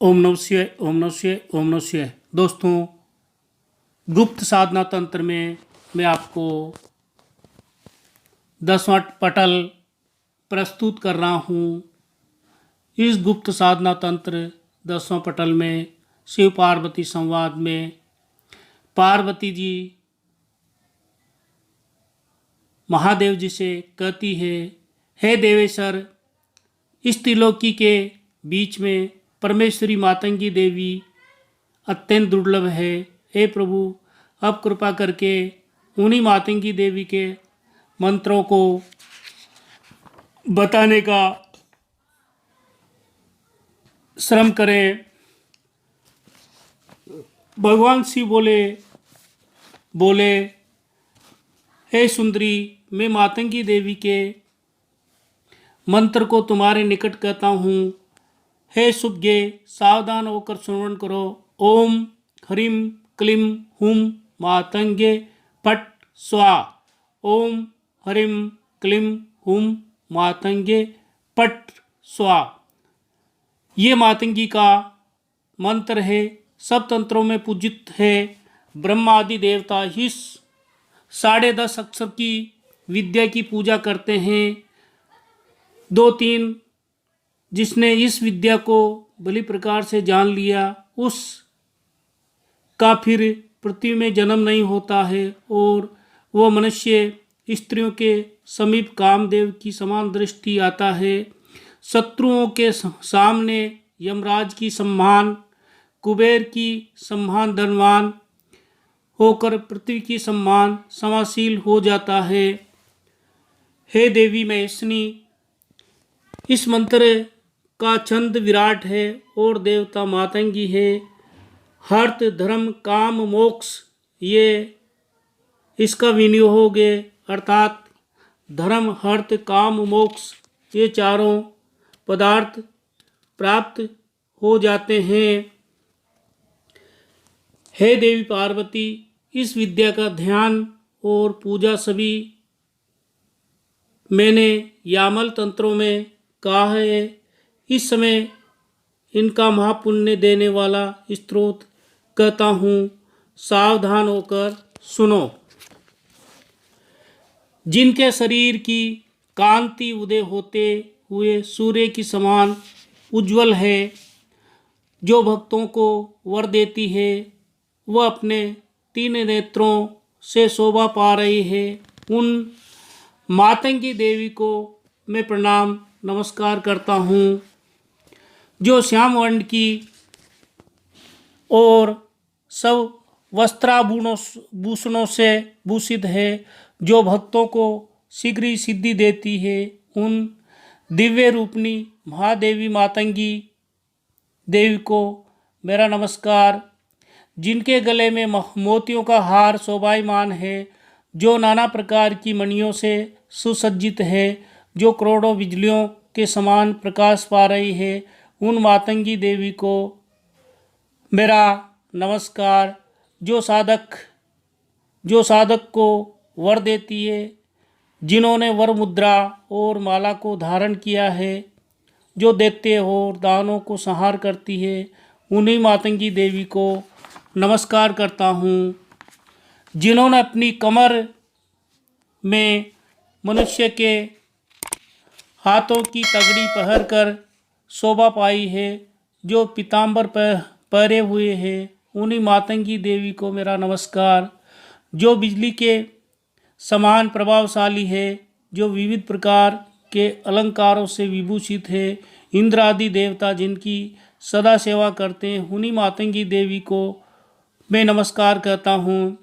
ओम नमः शिवाय, ओम नमः शिवाय, ओम नमः शिवाय। दोस्तों, गुप्त साधना तंत्र में मैं आपको 10वां पटल प्रस्तुत कर रहा हूँ। इस गुप्त साधना तंत्र 10वां पटल में शिव पार्वती संवाद में पार्वती जी महादेव जी से कहती है, हे देवेश्वर, इस त्रिलोकी के बीच में परमेश्वरी मातंगी देवी अत्यंत दुर्लभ है। हे प्रभु, अब कृपा करके उन्हीं मातंगी देवी के मंत्रों को बताने का श्रम करें। भगवान शिव बोले, हे सुंदरी, मैं मातंगी देवी के मंत्र को तुम्हारे निकट कहता हूँ। हे सुभगे, सावधान होकर श्रवण करो। ओम ह्रीं क्लीं हुं मातंगे पट स्वा। ओम ह्रीं क्लीं हुं मातंगे पट स्वा। ये मातंगी का मंत्र है, सब तंत्रों में पूजित है। ब्रह्मा आदि देवता इस 10.5 अक्षर की विद्या की पूजा करते हैं। 2-3 जिसने इस विद्या को भली प्रकार से जान लिया, उस का फिर पृथ्वी में जन्म नहीं होता है और वह मनुष्य स्त्रियों के समीप कामदेव की समान दृष्टि आता है। शत्रुओं के सामने यमराज की सम्मान, कुबेर की सम्मान धनवान होकर पृथ्वी की सम्मान समाशील हो जाता है। हे देवी महेशनी, इस मंत्र का छंद विराट है और देवता मातंगी है। हर्त धर्म काम मोक्ष ये इसका विनियोग है, अर्थात धर्म हर्त काम मोक्ष ये चारों पदार्थ प्राप्त हो जाते हैं। हे देवी पार्वती, इस विद्या का ध्यान और पूजा सभी मैंने यामल तंत्रों में कहा है। इस समय इनका महापुण्य देने वाला स्त्रोत कहता हूँ, सावधान होकर सुनो। जिनके शरीर की कांति उदय होते हुए सूर्य की समान उज्जवल है, जो भक्तों को वर देती है, वह अपने 3 नेत्रों से शोभा पा रही है। उन मातंगी देवी को मैं प्रणाम नमस्कार करता हूँ, जो श्याम वर्ण की और सब वस्त्राभूषणों से भूषित है, जो भक्तों को शीघ्र ही सिद्धि देती है। उन दिव्य रूपनी महादेवी मातंगी देवी को मेरा नमस्कार, जिनके गले में मोतियों का हार शोभायमान है, जो नाना प्रकार की मणियों से सुसज्जित है, जो करोड़ों बिजलियों के समान प्रकाश पा रही है। उन मातंगी देवी को मेरा नमस्कार, जो साधक को वर देती है, जिन्होंने वर मुद्रा और माला को धारण किया है, जो देते और दानों को संहार करती है। उन्हीं मातंगी देवी को नमस्कार करता हूँ, जिन्होंने अपनी कमर में मनुष्य के हाथों की तगड़ी पहन कर शोभा पाई है, जो पीताम्बर पहरे हुए हैं। उन्हीं मातंगी देवी को मेरा नमस्कार, जो बिजली के समान प्रभावशाली है, जो विविध प्रकार के अलंकारों से विभूषित है। इंद्र आदि देवता जिनकी सदा सेवा करते हैं, उन्हीं मातंगी देवी को मैं नमस्कार कहता हूँ।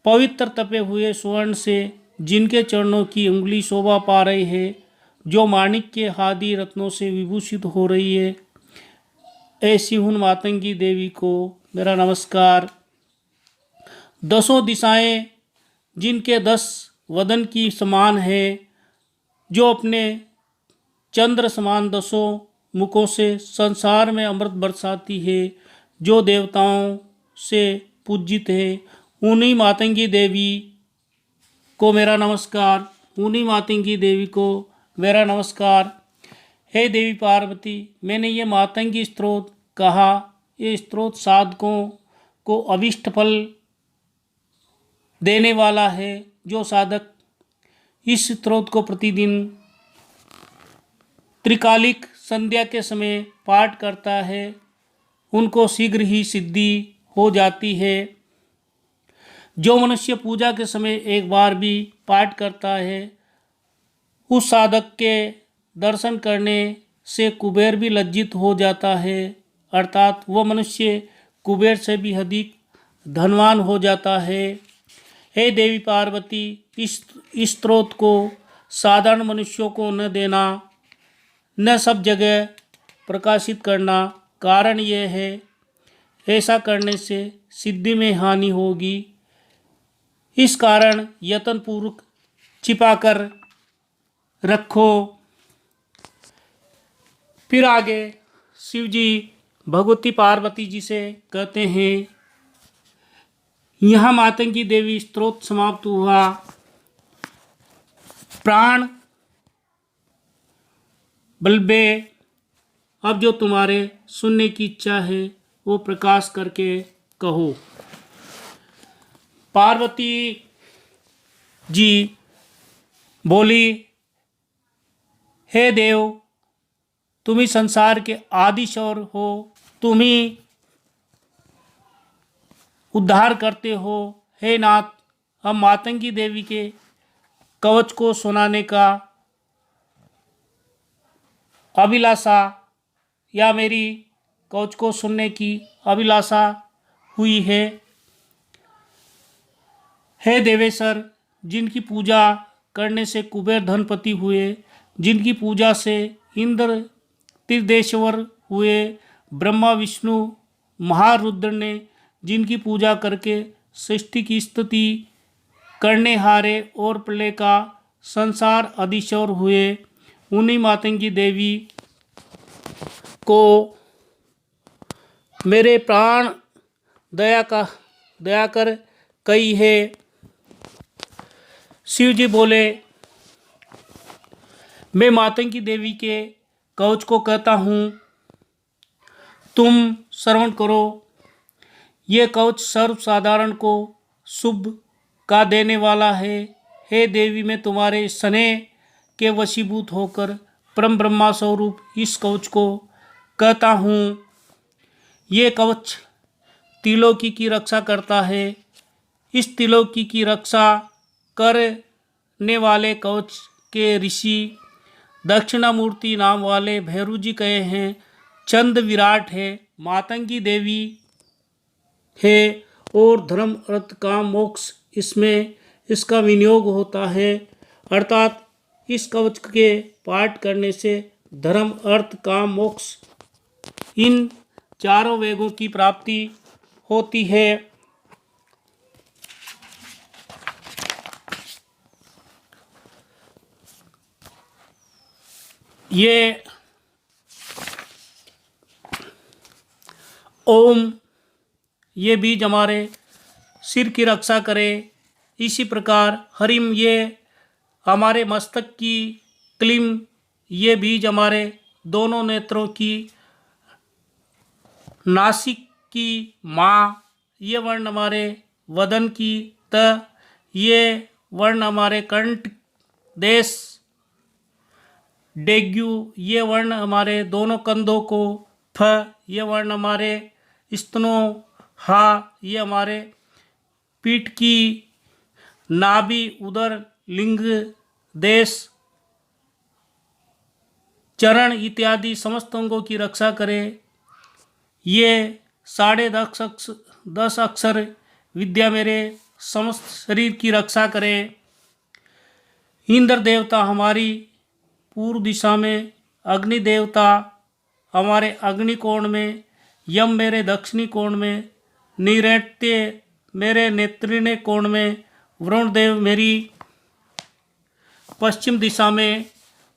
पवित्र तपे हुए स्वर्ण से जिनके चरणों की उंगली शोभा पा रही है, जो माणिक्य आदि रत्नों से विभूषित हो रही है, ऐसी उन मातंगी देवी को मेरा नमस्कार। 10 दिशाएं जिनके 10 वदन की समान है, जो अपने चंद्र समान 10 मुखों से संसार में अमृत बरसाती है, जो देवताओं से पूजित है। उन्हीं मातंगी देवी को मेरा नमस्कार, उन्हीं मातंगी देवी को मेरा नमस्कार। हे देवी पार्वती, मैंने ये मातंगी स्त्रोत कहा, ये स्त्रोत साधकों को अभिष्ट फल देने वाला है। जो साधक इस स्त्रोत को प्रतिदिन त्रिकालिक संध्या के समय पाठ करता है, उनको शीघ्र ही सिद्धि हो जाती है। जो मनुष्य पूजा के समय एक बार भी पाठ करता है, उस साधक के दर्शन करने से कुबेर भी लज्जित हो जाता है, अर्थात वह मनुष्य कुबेर से भी अधिक धनवान हो जाता है। हे देवी पार्वती, इस स्त्रोत को साधारण मनुष्यों को न देना, न सब जगह प्रकाशित करना। कारण यह है, ऐसा करने से सिद्धि में हानि होगी। इस कारण यत्नपूर्वक छिपाकर रखो। फिर आगे शिव जी भगवती पार्वती जी से कहते हैं, यहाँ मातंगी देवी स्तोत्र समाप्त हुआ। प्राण बलबे, अब जो तुम्हारे सुनने की इच्छा है वो प्रकाश करके कहो। पार्वती जी बोली, हे देव, तुम ही संसार के आदिश्वर हो, तुम ही उद्धार करते हो। हे नाथ, हम मातंगी देवी के कवच को सुनाने का अभिलाषा या मेरी कवच को सुनने की अभिलाषा हुई है। हे देवेश्वर, जिनकी पूजा करने से कुबेर धनपति हुए, जिनकी पूजा से इंद्र त्रिदेश्वर हुए, ब्रह्मा विष्णु महारुद्र ने जिनकी पूजा करके सृष्टि की स्तुति करने हारे और प्रलय का संसार अधीश्वर हुए, उन्हीं मातंगी देवी को मेरे प्राण दया कर कही है। शिव जी बोले, मैं मातंगी देवी के कवच को कहता हूँ, तुम श्रवण करो। ये कवच सर्वसाधारण को शुभ का देने वाला है। हे देवी, मैं तुम्हारे स्नेह के वशीभूत होकर परम ब्रह्मा स्वरूप इस कवच को कहता हूँ। ये कवच त्रिलोकी की रक्षा करता है। इस त्रिलोकी की रक्षा करने वाले कवच के ऋषि दक्षिणामूर्ति नाम वाले भैरू जी कहे हैं। चंद विराट है, मातंगी देवी है और धर्म अर्थ काम मोक्ष इसमें इसका विनियोग होता है। अर्थात इस कवच के पाठ करने से धर्म अर्थ काम मोक्ष इन चारों वेगों की प्राप्ति होती है। ये ओम, ये बीज हमारे सिर की रक्षा करे। इसी प्रकार हरिम, ये हमारे मस्तक की, क्लीम, ये बीज हमारे दोनों नेत्रों की, नासिक की, माँ, ये वर्ण हमारे वदन की, त, ये वर्ण हमारे कंठ देश, डेग्यू, ये वर्ण हमारे दोनों कंधों को, फ, ये वर्ण हमारे स्तनों, हा, ये हमारे पीठ की, नाभि, उदर, लिंग, देश, चरण इत्यादि समस्त अंगों की रक्षा करे। ये 10.5 अक्षर विद्या मेरे समस्त शरीर की रक्षा करे। इंद्र देवता हमारी पूर्व दिशा में, अग्नि देवता हमारे अग्नि कोण में, यम मेरे दक्षिणी कोण में, नैऋत्य मेरे नेत्रिने कोण में, वरुण देव मेरी पश्चिम दिशा में,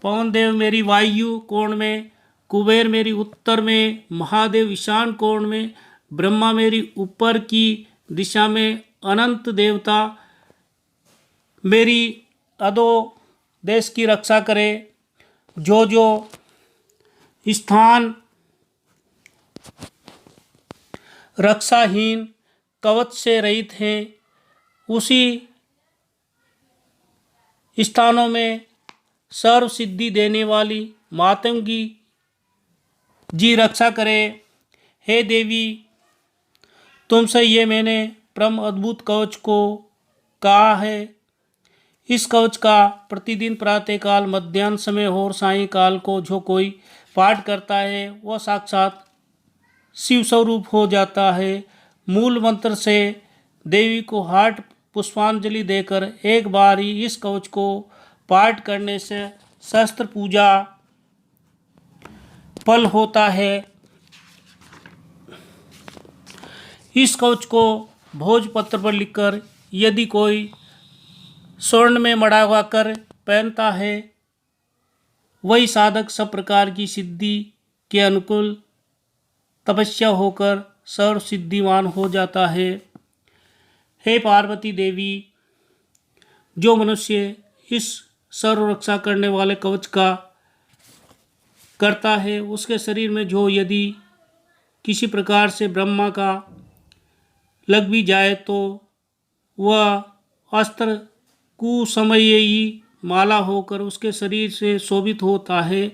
पवन देव मेरी वायु कोण में, कुबेर मेरी उत्तर में, महादेव ईशान कोण में, ब्रह्मा मेरी ऊपर की दिशा में, अनंत देवता मेरी अधो देश की रक्षा करे। जो स्थान रक्षाहीन कवच से रहित हैं, उसी स्थानों में सर्व सिद्धि देने वाली मातंगी जी रक्षा करे। हे देवी, तुमसे ये मैंने परम अद्भुत कवच को कहा है। इस कवच का प्रतिदिन प्रातःकाल, मध्याह्न समय और सायंकाल को जो कोई पाठ करता है वह साक्षात शिव स्वरूप हो जाता है। मूल मंत्र से देवी को हार्ट पुष्पांजलि देकर एक बार ही इस कवच को पाठ करने से शस्त्र पूजा फल होता है। इस कवच को भोजपत्र पर लिखकर यदि कोई स्वर्ण में मढ़ा कर पहनता है, वही साधक सब प्रकार की सिद्धि के अनुकूल तपस्या होकर सर्व सिद्धिमान हो जाता है। हे पार्वती देवी, जो मनुष्य इस सर्व रक्षा करने वाले कवच का करता है, उसके शरीर में जो यदि किसी प्रकार से ब्रह्मा का लग भी जाए तो वह अस्त्र कुसमयी माला होकर उसके शरीर से शोभित होता है,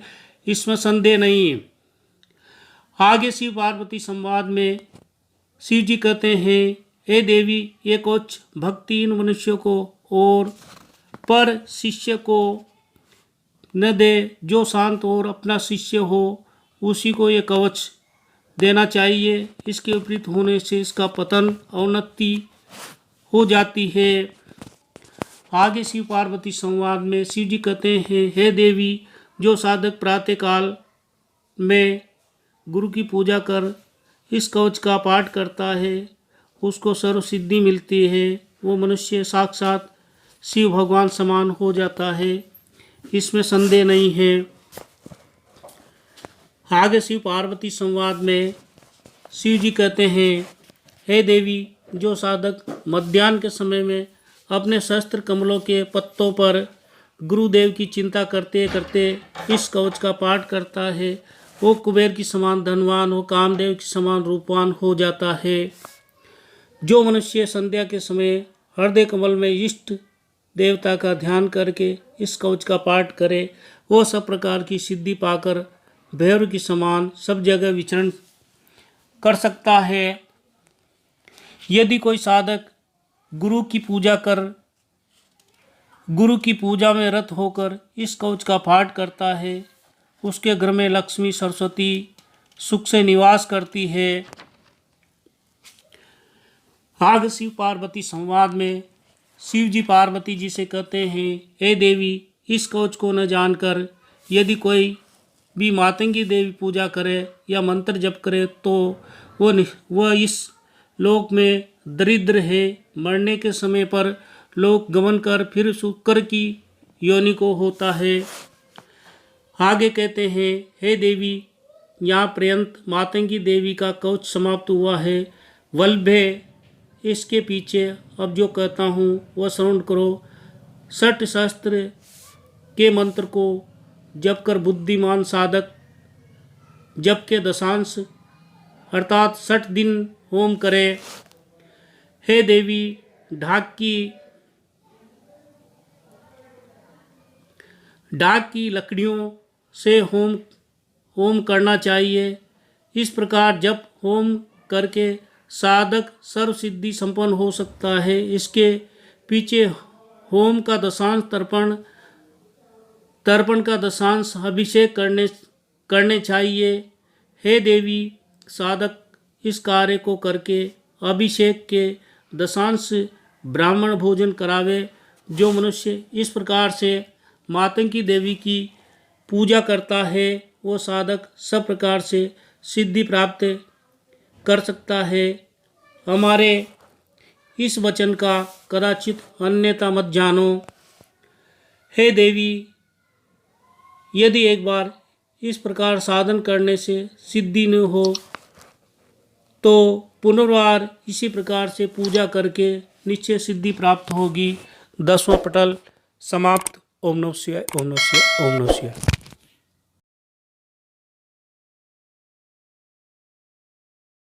इसमें संदेह नहीं है। आगे शिव पार्वती संवाद में शिव जी कहते हैं, हे देवी, ये कवच भक्तिहीन मनुष्य को और पर शिष्य को न दे। जो शांत और अपना शिष्य हो उसी को ये कवच देना चाहिए। इसके विपरीत होने से इसका पतन, अवनति हो जाती है। आगे शिव पार्वती संवाद में शिव जी कहते हैं, हे देवी, जो साधक प्रातःकाल में गुरु की पूजा कर इस कवच का पाठ करता है, उसको सर्व सिद्धि मिलती है। वो मनुष्य साक्षात शिव भगवान समान हो जाता है, इसमें संदेह नहीं है। आगे शिव पार्वती संवाद में शिव जी कहते हैं, हे देवी, जो साधक मध्याह्न के समय में अपने शस्त्र कमलों के पत्तों पर गुरुदेव की चिंता करते करते इस कवच का पाठ करता है, वो कुबेर की समान धनवान हो, कामदेव की समान रूपवान हो जाता है। जो मनुष्य संध्या के समय हृदय कमल में इष्ट देवता का ध्यान करके इस कवच का पाठ करे, वो सब प्रकार की सिद्धि पाकर भैरव की समान सब जगह विचरण कर सकता है। यदि कोई साधक गुरु की पूजा में रत होकर इस कवच का पाठ करता है, उसके घर में लक्ष्मी सरस्वती सुख से निवास करती है। आगे शिव पार्वती संवाद में शिव जी पार्वती जी से कहते हैं, हे देवी, इस कवच को न जानकर यदि कोई भी मातंगी देवी पूजा करे या मंत्र जप करे तो वह इस लोक में दरिद्र है। मरने के समय पर लोक गमन कर फिर शुक्र की योनि को होता है। आगे कहते हैं, हे देवी, यहाँ पर्यंत मातंगी देवी का कवच समाप्त हुआ है। वल्लभे, इसके पीछे अब जो कहता हूँ वह श्रवण करो। 60 शास्त्र के मंत्र को जप कर बुद्धिमान साधक जप के दशांश अर्थात 60 दिन होम करे। हे देवी, डाक की लकड़ियों से होम करना चाहिए। इस प्रकार जप होम करके साधक सर्व सिद्धि संपन्न हो सकता है। इसके पीछे होम का दशांश तर्पण का दशांश अभिषेक करने चाहिए। हे देवी, साधक इस कार्य को करके अभिषेक के दशांश ब्राह्मण भोजन करावे। जो मनुष्य इस प्रकार से मातंगी देवी की पूजा करता है, वो साधक सब प्रकार से सिद्धि प्राप्त कर सकता है। हमारे इस वचन का कदाचित अन्यथा मत जानो। हे देवी, यदि एक बार इस प्रकार साधन करने से सिद्धि न हो तो पुनर्बार इसी प्रकार से पूजा करके निश्चय सिद्धि प्राप्त होगी। 10वां पटल समाप्त। ओम नमः शिवाय, ओम नमः शिवाय, ओम नमः शिवाय।